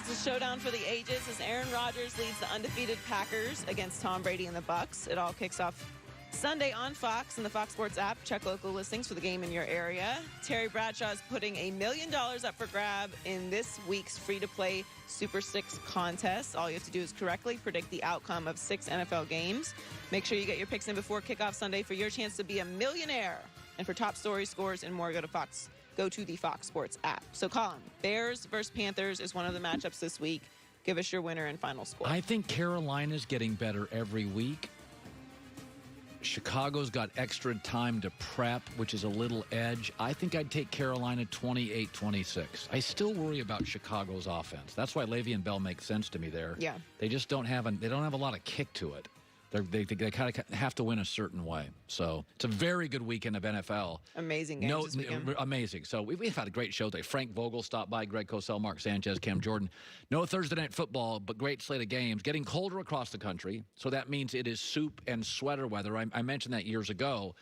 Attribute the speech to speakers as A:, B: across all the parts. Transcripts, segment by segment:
A: a showdown for the ages as Aaron Rodgers leads the undefeated Packers against Tom Brady and the Bucks. It all kicks off Sunday on Fox and the Fox Sports app. Check local listings for the game in your area. Terry Bradshaw is putting $1 million up for grab in this week's free-to-play Super 6 contest. All you have to do is correctly predict the outcome of 6 NFL games. Make sure you get your picks in before kickoff Sunday for your chance to be a millionaire. And for top stories, scores, and more, go to the Fox Sports app. So, Colin, Bears versus Panthers is one of the matchups this week. Give us your winner and final score.
B: I think Carolina's getting better every week. Chicago's got extra time to prep, which is a little edge. I think I'd take Carolina 28-26. I still worry about Chicago's offense. That's why Le'Veon Bell makes sense to me there.
A: Yeah.
B: They just don't have a lot of kick to it. They kind of have to win a certain way. So it's a very good weekend of NFL.
A: Amazing games this weekend.
B: Amazing. So we've had a great show today. Frank Vogel stopped by, Greg Cosell, Mark Sanchez, Cam Jordan. No Thursday night football, but great slate of games. Getting colder across the country, so that means it is soup and sweater weather. I mentioned that years ago,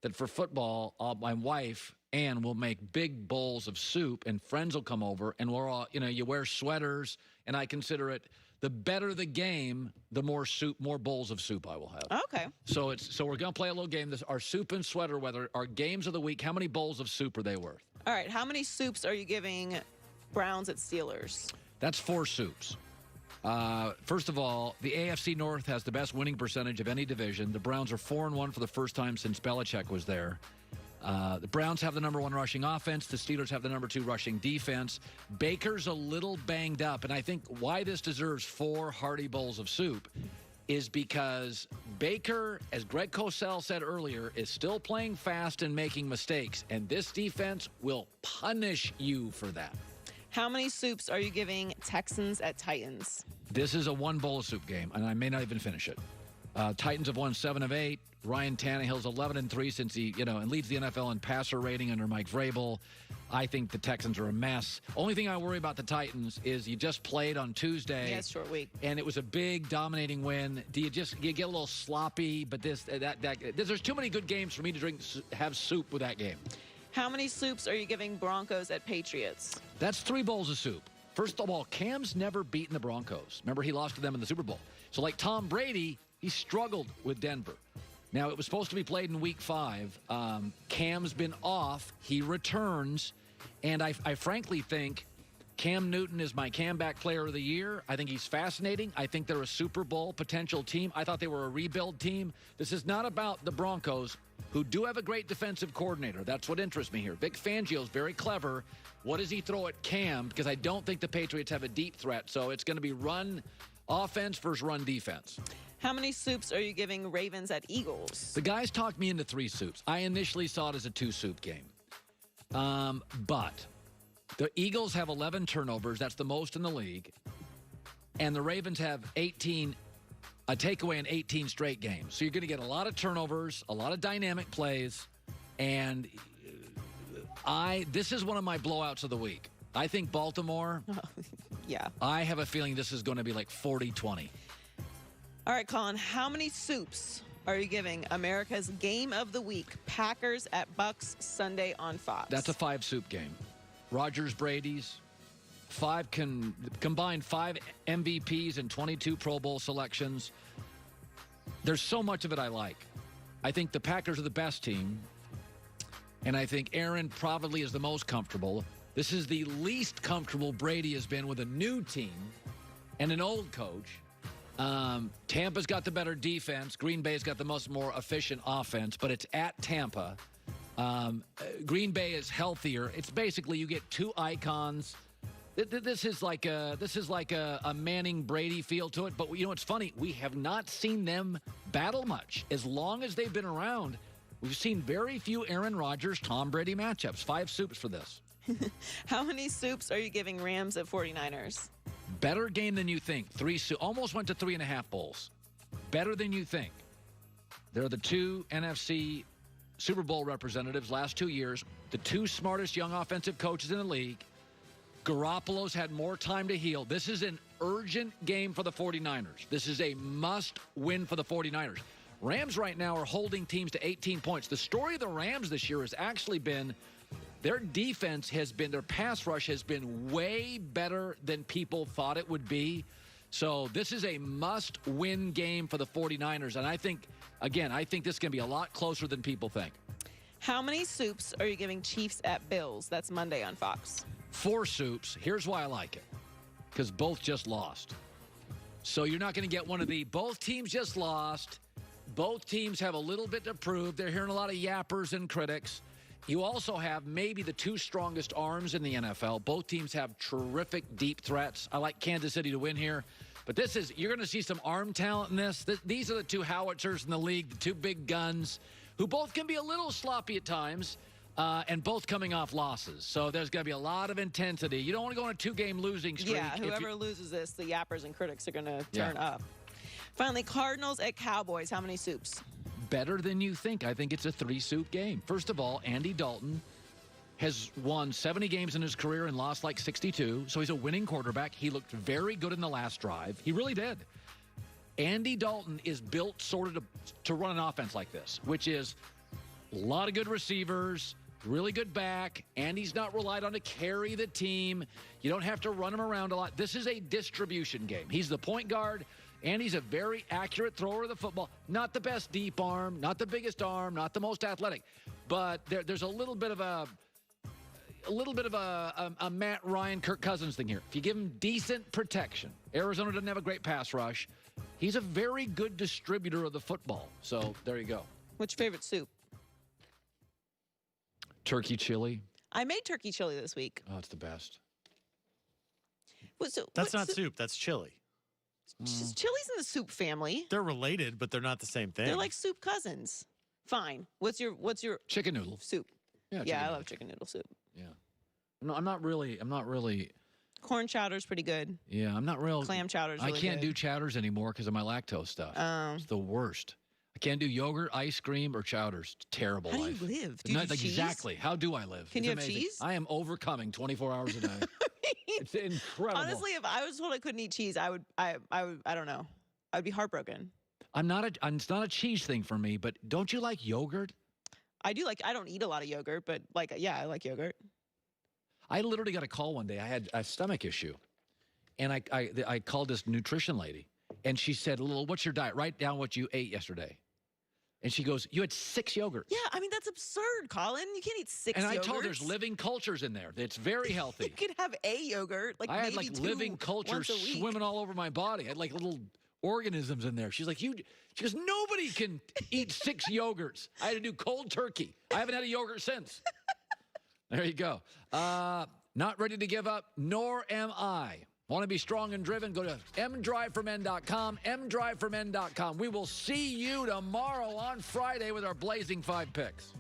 B: that for football, my wife, Ann, will make big bowls of soup, and friends will come over, and we're all, you wear sweaters, and I consider it, the better the game, the more soup, more bowls of soup I will have.
A: Okay.
B: So we're going to play a little game. Our soup and sweater weather, our games of the week. How many bowls of soup are they worth?
A: All right. How many soups are you giving Browns at Steelers?
B: That's 4 soups. First of all, the AFC North has the best winning percentage of any division. The Browns are 4-1 for the first time since Belichick was there. The Browns have the number 1 rushing offense. The Steelers have the number 2 rushing defense. Baker's a little banged up, and I think why this deserves 4 hearty bowls of soup is because Baker, as Greg Cosell said earlier, is still playing fast and making mistakes, and this defense will punish you for that.
A: How many soups are you giving Texans at Titans?
B: This is a 1 bowl of soup game, and I may not even finish it. Titans have won 7 of 8. Ryan Tannehill's 11-3 since he, and leads the NFL in passer rating under Mike Vrabel. I think the Texans are a mess. Only thing I worry about the Titans is you just played on Tuesday.
A: Yeah, it's short week.
B: And it was a big, dominating win. Do you get a little sloppy? But there's too many good games for me to have soup with that game.
A: How many soups are you giving Broncos at Patriots?
B: That's 3 bowls of soup. First of all, Cam's never beaten the Broncos. Remember, he lost to them in the Super Bowl. So like Tom Brady, he struggled with Denver. Now, it was supposed to be played in Week 5. Cam's been off. He returns. And I frankly think Cam Newton is my comeback player of the year. I think he's fascinating. I think they're a Super Bowl potential team. I thought they were a rebuild team. This is not about the Broncos, who do have a great defensive coordinator. That's what interests me here. Vic Fangio's very clever. What does he throw at Cam? Because I don't think the Patriots have a deep threat. So it's going to be run offense versus run defense.
A: How many soups are you giving Ravens at Eagles?
B: The guys talked me into 3 soups. I initially saw it as a 2-soup game. But the Eagles have 11 turnovers. That's the most in the league. And the Ravens have 18, a takeaway in 18 straight games. So you're going to get a lot of turnovers, a lot of dynamic plays. And this is one of my blowouts of the week. I think Baltimore,
A: yeah.
B: I have a feeling this is going to be like 40-20.
A: All right, Colin, how many soups are you giving America's Game of the Week, Packers at Bucks, Sunday on Fox?
B: That's a 5-soup game. Rodgers, Brady's, combined 5 MVPs and 22 Pro Bowl selections. There's so much of it I like. I think the Packers are the best team, and I think Aaron probably is the most comfortable. This is the least comfortable Brady has been with a new team and an old coach. Tampa's got the better defense. Green Bay's got the more efficient offense, but it's at Tampa. Green Bay is healthier. It's basically you get 2 icons. This is like a Manning Brady feel to it. But it's funny. We have not seen them battle much. As long as they've been around, we've seen very few Aaron Rodgers, Tom Brady matchups. 5 soups for this.
A: How many soups are you giving Rams at 49ers?
B: Better game than you think. 3 soup. Almost went to 3.5 bowls. Better than you think. They're the 2 NFC Super Bowl representatives last 2 years. The 2 smartest young offensive coaches in the league. Garoppolo's had more time to heal. This is an urgent game for the 49ers. This is a must-win for the 49ers. Rams right now are holding teams to 18 points. The story of the Rams this year has actually been Their defense has been, their pass rush has been way better than people thought it would be. So this is a must-win game for the 49ers. And I think, again, I think this is going to be a lot closer than people think.
A: How many soups are you giving Chiefs at Bills? That's Monday on Fox.
B: 4 soups. Here's why I like it. Because both just lost. So you're not going to get one of the, both teams just lost. Both teams have a little bit to prove. They're hearing a lot of yappers and critics. You also have maybe the 2 strongest arms in the NFL. Both teams have terrific deep threats. I like Kansas City to win here. But this is, you're going to see some arm talent in this. These are the 2 howitzers in the league, the 2 big guns, who both can be a little sloppy at times, and both coming off losses. So there's going to be a lot of intensity. You don't want to go on a 2-game losing streak.
A: Yeah, whoever loses this, the yappers and critics are going to turn up. Finally, Cardinals at Cowboys. How many soups?
B: Better than you think. I think it's a 3-soup game. First of all, Andy Dalton has won 70 games in his career and lost like 62, so he's a winning quarterback. He looked very good in the last drive. He really did. Andy Dalton is built sort of to run an offense like this, which is a lot of good receivers, really good back. Andy's not relied on to carry the team. You don't have to run him around a lot. This is a distribution game. He's the point guard. Andy's a very accurate thrower of the football. Not the best deep arm, not the biggest arm, not the most athletic, but there's a little bit of a Matt Ryan, Kirk Cousins thing here. If you give him decent protection, Arizona doesn't have a great pass rush. He's a very good distributor of the football. So there you go.
A: What's your favorite soup?
B: Turkey chili.
A: I made turkey chili this week.
B: Oh, it's the best.
C: That's not soup. That's chili.
A: Chili's in the soup family.
C: They're related, but they're not the same thing.
A: They're like soup cousins. Fine. What's your
B: chicken noodle
A: soup? Yeah, I love chicken noodle soup.
B: Yeah. No, I'm not really.
A: Corn chowder's pretty good.
B: Yeah, I'm not real.
A: Clam chowder's really
B: I can't
A: good.
B: do chowders anymore because of my lactose stuff. It's the worst. I can't do yogurt, ice cream, or chowders. It's terrible
A: How
B: life.
A: do you live? Do you have cheese?
B: Exactly. How do I live?
A: Can
B: It's
A: you have
B: amazing.
A: cheese?
B: I am overcoming 24 hours a day. It's incredible.
A: Honestly, if I was told I couldn't eat cheese, I don't know. I'd be heartbroken.
B: It's not a cheese thing for me, but don't you like yogurt?
A: I don't eat a lot of yogurt, but I like yogurt.
B: I literally got a call one day. I had a stomach issue, and I called this nutrition lady, and she said, "What's your diet? Write down what you ate yesterday." And she goes, "You had 6 yogurts."
A: Yeah, I mean, that's absurd, Colin. You can't eat 6
B: and
A: yogurts.
B: I told her there's living cultures in there. It's very healthy.
A: You could have a yogurt.
B: I had like living cultures swimming all over my body. I had like little organisms in there. She's like, she goes, nobody can eat 6 yogurts. I had to do cold turkey. I haven't had a yogurt since. There you go. Not ready to give up, nor am I. Want to be strong and driven? Go to mdriveformen.com, mdriveformen.com. We will see you tomorrow on Friday with our Blazing 5 picks.